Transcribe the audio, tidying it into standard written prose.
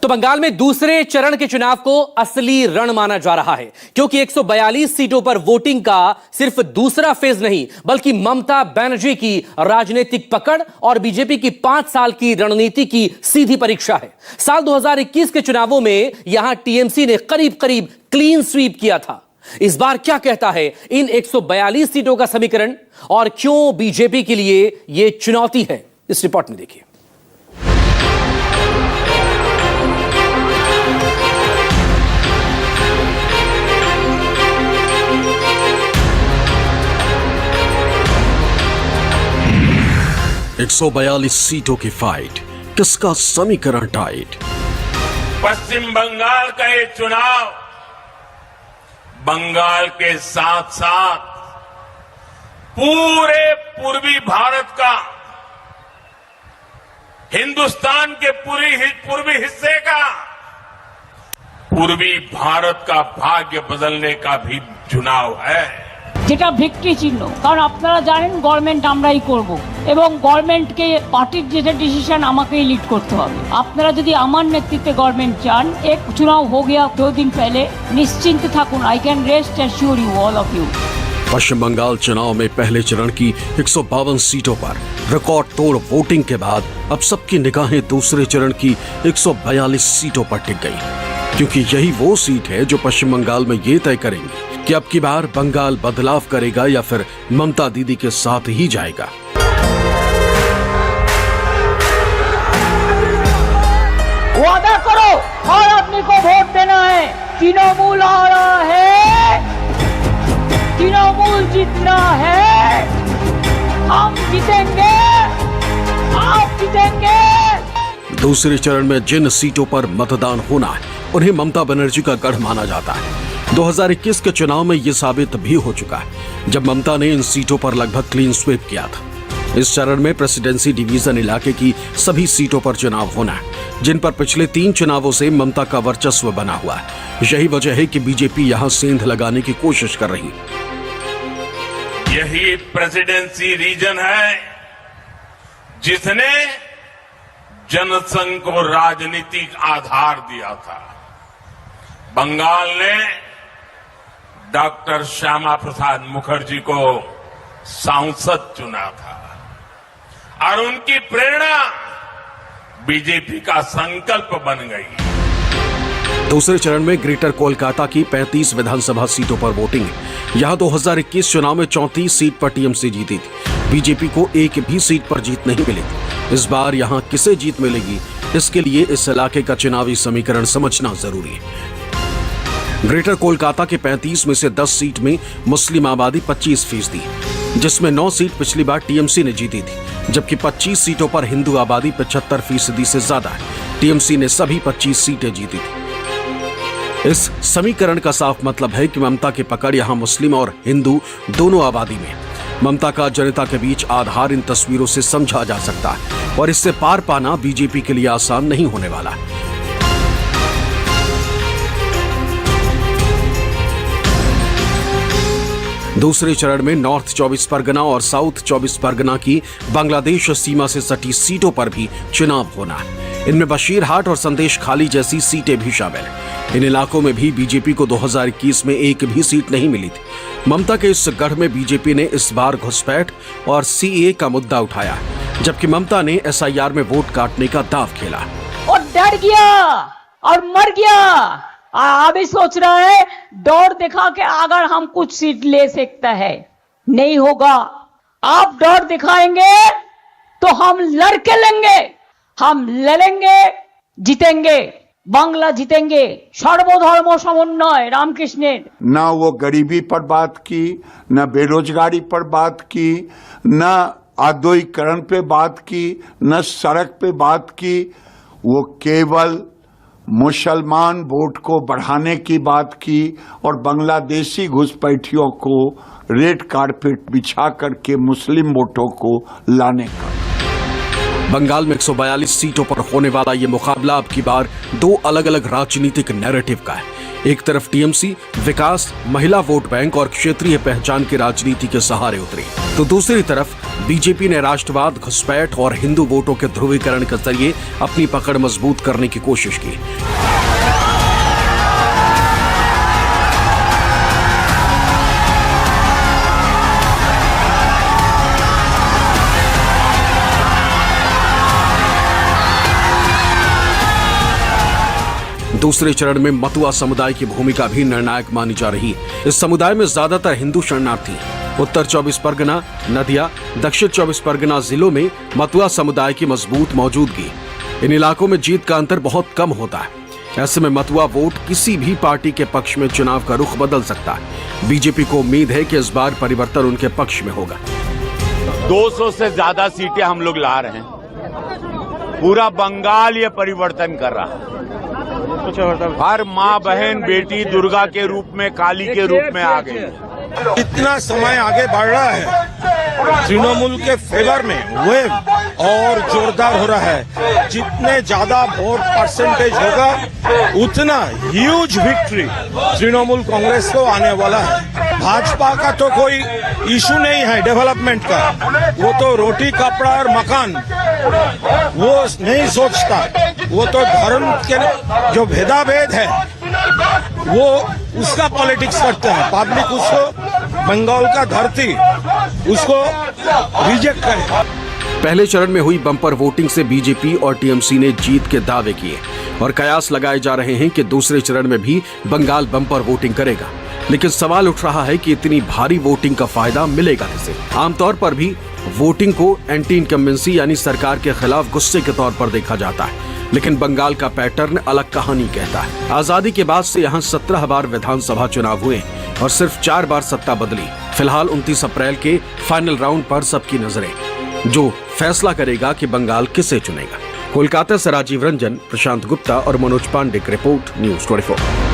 तो बंगाल में दूसरे चरण के चुनाव को असली रण माना जा रहा है, क्योंकि 142 सीटों पर वोटिंग का सिर्फ दूसरा फेज नहीं, बल्कि ममता बनर्जी की राजनीतिक पकड़ और बीजेपी की 5 साल की रणनीति की सीधी परीक्षा है। साल 2021 के चुनावों में यहां टीएमसी ने करीब करीब क्लीन स्वीप किया था। इस बार क्या कहता है इन 142 सीटों का समीकरण और क्यों बीजेपी के लिए यह चुनौती है, इस रिपोर्ट में देखिए। (142 सीटों की फाइट, किसका समीकरण टाइट? पश्चिम बंगाल का ये चुनाव बंगाल के साथ साथ पूरे पूर्वी भारत का, हिंदुस्तान के पूर्वी हिस्से का, पूर्वी भारत का भाग्य बदलने का भी चुनाव है। যেটা ভিক্টরি চিহ্ন, কারণ আপনারা জানেন গভর্নমেন্ট আমরাই করব এবং গভর্নমেন্টকে পার্টির যেটা ডিসিশন আমাকেই লিড করতে হবে। আপনারা যদি আমার নেতৃত্বে গভর্নমেंट চান, एक चुनाव हो गया 2 दिन पहले, निश्चिंत থাকুন, I can rest assure you all of you. Paschim Bengal चुनाव में पहले चरण की 152 सीटों पर रिकॉर्ड तोड़ वोटिंग के बाद अब सबकी निगाहें दूसरे चरण की 142 सीटों पर टिक गई, क्योंकि यही वो सीट है जो पश्चिम बंगाल में ये तय करेंगी कि अब की बार बंगाल बदलाव करेगा या फिर ममता दीदी के साथ ही जाएगा। वादा करो और आदमी को वोट देना है। तृणमूल आ रहा है, तृणमूल जीत रहा है, हम जीतेंगे, आप जीतेंगे। दूसरे चरण में जिन सीटों पर मतदान होना है उन्हें ममता बनर्जी का गढ़ माना जाता है। 2021 के चुनाव में यह साबित भी हो चुका है, जब ममता ने इन सीटों पर लगभग क्लीन स्वीप किया था। इस चरण में प्रेसिडेंसी डिवीजन इलाके की सभी सीटों पर चुनाव होना है, जिन पर पिछले 3 चुनावों से ममता का वर्चस्व बना हुआ है। यही वजह है कि बीजेपी यहां सेंध लगाने की कोशिश कर रही। यही प्रेसिडेंसी रीजन है जिसने जनसंघ को राजनीतिक आधार दिया था। बंगाल ने डॉक्टर श्यामा प्रसाद मुखर्जी को सांसद चुना था और उनकी प्रेरणा बीजेपी का संकल्प बन गई। दूसरे चरण में ग्रेटर कोलकाता की 35 विधानसभा सीटों पर वोटिंग है। यहां 2021 चुनाव में 34 सीट पर टीएमसी जीती थी। बीजेपी को एक भी सीट पर जीत नहीं मिली थी। इस बार यहां किसे जीत मिलेगी, इसके लिए इस इलाके का चुनावी समीकरण समझना जरूरी है। ग्रेटर कोलकाता के 35 में से 10 सीट में मुस्लिम आबादी 25%, जिसमें 9 सीट पिछली बार टीएमसी ने जीती थी, जबकि 25 सीटों पर हिंदू आबादी 75% से ज्यादा है। टीएमसी ने सभी 25 सीटें जीती थी। इस समीकरण का साफ मतलब है कि ममता की पकड़ यहां मुस्लिम और हिंदू दोनों आबादी में। ममता का जनता के बीच आधार इन तस्वीरों से समझा जा सकता है और इससे पार पाना बीजेपी के लिए आसान नहीं होने वाला। दूसरे चरण में नॉर्थ 24 परगना और साउथ 24 परगना की बांग्लादेश सीमा से सटी सीटों पर भी चुनाव होना है। इनमें बशीरहाट और संदेश खाली जैसी सीटें भी शामिल हैं। इन इलाकों में भी बीजेपी को 2021 में एक भी सीट नहीं मिली थी। ममता के इस गढ़ में बीजेपी ने इस बार घुसपैठ और सीएए का मुद्दा उठाया, जबकि ममता ने एसआईआर में वोट काटने का दांव खेला। और डर गया और मर गया। अभी सोच रहा है डर दिखा के अगर हम कुछ सीट ले सकता है, नहीं होगा। आप डर दिखाएंगे तो हम लड़के लेंगे, हम लड़ेंगे, जीतेंगे, बांग्ला जीतेंगे। सर्वधर्म समन्वय रामकृष्णेर। ना वो गरीबी पर बात की, ना बेरोजगारी पर बात की, ना आधुनिकीकरण पे बात की, ना सड़क पे बात की। वो केवल मुसलमान वोट को बढ़ाने की बात की और बांग्लादेशी घुसपैठियों को रेड कारपेट बिछा करके मुस्लिम वोटों को लाने का। बंगाल में 142 सीटों पर होने वाला ये मुकाबला अब की बार दो अलग अलग राजनीतिक नैरेटिव का है। एक तरफ टीएमसी विकास, महिला वोट बैंक और क्षेत्रीय पहचान की राजनीति के सहारे उतरी, तो दूसरी तरफ बीजेपी ने राष्ट्रवाद, घुसपैठ और हिंदू वोटों के ध्रुवीकरण के जरिए अपनी पकड़ मजबूत करने की कोशिश की। दूसरे चरण में मतुआ समुदाय की भूमिका भी निर्णायक मानी जा रही है। इस समुदाय में ज्यादातर हिंदू शरणार्थी हैं। उत्तर 24 परगना, नदिया, दक्षिण 24 परगना जिलों में मतुआ समुदाय की मजबूत मौजूदगी। इन इलाकों में जीत का अंतर बहुत कम होता है। ऐसे में मतुआ वोट किसी भी पार्टी के पक्ष में चुनाव का रुख बदल सकता है। बीजेपी को उम्मीद है कि इस बार परिवर्तन उनके पक्ष में होगा। 200 से ज्यादा सीटें हम लोग ला रहे हैं। पूरा बंगाल ये परिवर्तन कर रहा है। हर माँ, बहन, बेटी दुर्गा के रूप में, काली के रूप में आ गई। इतना समय आगे बढ़ रहा है, तृणमूल के फेवर में वेव और जोरदार हो रहा है। जितने ज्यादा वोट परसेंटेज होगा उतना ह्यूज विक्ट्री तृणमूल कांग्रेस को आने वाला है। भाजपा का तो कोई इशू नहीं है डेवलपमेंट का, वो तो रोटी, कपड़ा और मकान वो नहीं सोचता। वो तो धर्म के जो भेदाभेद है वो उसका पॉलिटिक्स करता है। पब्लिक उसको, बंगाल का धरती उसको रिजेक्ट करे। पहले चरण में हुई बम्पर वोटिंग से बीजेपी और टीएमसी ने जीत के दावे किए और कयास लगाए जा रहे हैं कि दूसरे चरण में भी बंगाल बम्पर वोटिंग करेगा। लेकिन सवाल उठ रहा है कि इतनी भारी वोटिंग का फायदा मिलेगा किसे? आमतौर पर भी वोटिंग को एंटी इनकम्बेंसी यानी सरकार के खिलाफ गुस्से के तौर पर देखा जाता है, लेकिन बंगाल का पैटर्न अलग कहानी कहता है। आजादी के बाद से यहाँ 17 बार विधानसभा चुनाव हुए और सिर्फ 4 बार सत्ता बदली। फिलहाल 29 अप्रैल के फाइनल राउंड पर सबकी नजरें, जो फैसला करेगा कि बंगाल किसे चुनेगा। कोलकाता से राजीव रंजन, प्रशांत गुप्ता और मनोज पांडे की रिपोर्ट, न्यूज़ 24।